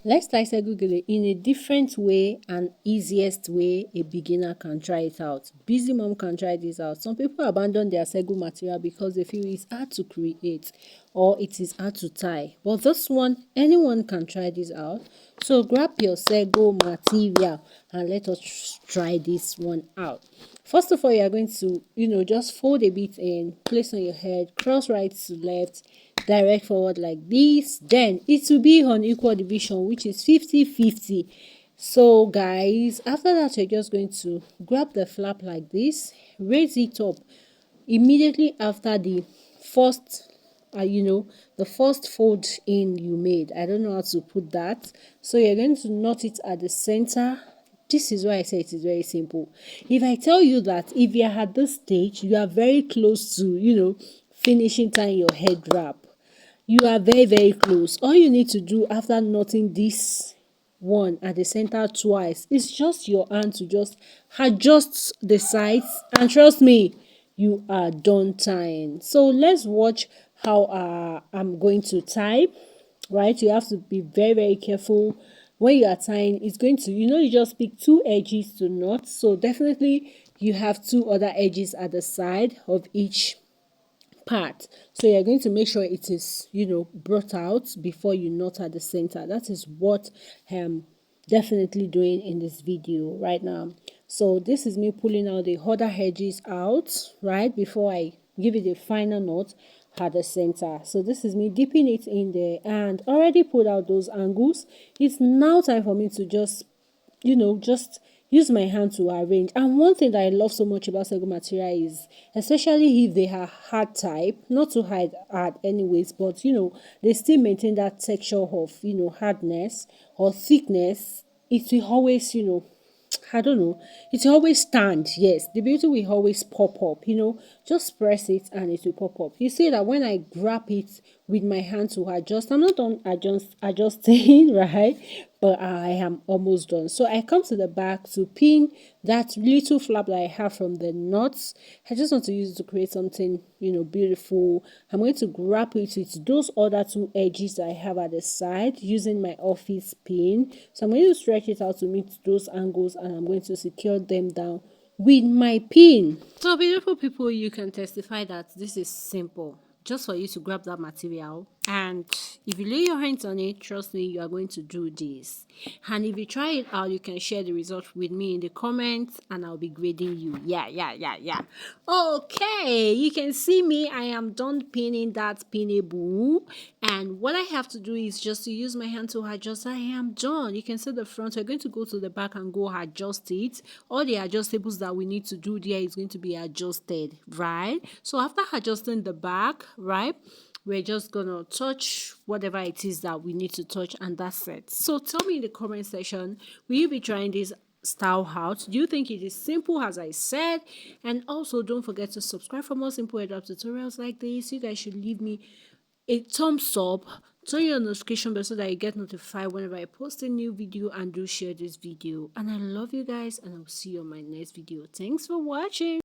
Let's try Sego Gidi in a different way and easiest way a beginner can try it out. Busy mom can try this out. Some people abandon their Sego material because they feel it's hard to create or it is hard to tie. But this one, anyone can try this out. So grab your Sego material and let us try this one out. First of all, you are going to, just fold a bit in, place on your head, cross right to left, direct forward like this. Then it will be on equal division, which is 50-50. So guys, after that, you're just going to grab the flap like this, raise it up immediately after the first the first fold in you made. I don't know how to put that. So you're going to knot it at the center. This is why I say it is very simple. If I tell you that if you're at this stage, you are very close to, finishing tying your head wrap. You are very close. All you need to do after knotting this one at the center twice is just your hand to just adjust the sides, and trust me, you are done tying. So let's watch how I'm going to tie. Right, you have to be very careful when you are tying. It's going to, you just pick two edges to knot, so definitely you have two other edges at the side of each part. So you're going to make sure it is, brought out before you knot at the center. That is what I'm definitely doing in this video right now. So this is me pulling out the other edges out right before I give it a final knot at the center. So this is me dipping it in there and already pulled out those angles. It's now time for me to just use my hand to arrange. And one thing that I love so much about Sego material is, especially if they are hard type, not too hard anyways, but they still maintain that texture of hardness or thickness. It will always I don't know. It will always stand. Yes, the beauty will always pop up. Just press it and it will pop up. You see that when I grab it with my hand to adjust, I'm not done adjusting, right? But I am almost done. So I come to the back to pin that little flap that I have from the knots. I just want to use it to create something, beautiful. I'm going to grab it with those other two edges that I have at the side using my office pin. So I'm going to stretch it out to meet those angles and I'm going to secure them down with my pin. So beautiful people, you can testify that this is simple. Just for you to grab that material, and if you lay your hands on it, trust me, you are going to do this. And if you try it out, you can share the results with me in the comments and I'll be grading you. Yeah. Okay, you can see me. I am done pinning that pinnable, and what I have to do is just to use my hand to adjust. I am done. You can see the front. We're going to go to the back and go adjust it. All the adjustables that we need to do there is going to be adjusted, right? So after adjusting the back, right, we're just gonna touch whatever it is that we need to touch, and that's it. So tell me in the comment section, will you be trying this style out? Do you think it is simple as I said? And also don't forget to subscribe for more simple headwrap tutorials like this. You guys should leave me a thumbs up, turn your notification bell so that you get notified whenever I post a new video, and do share this video. And I love you guys, and I'll see you on my next video. Thanks for watching.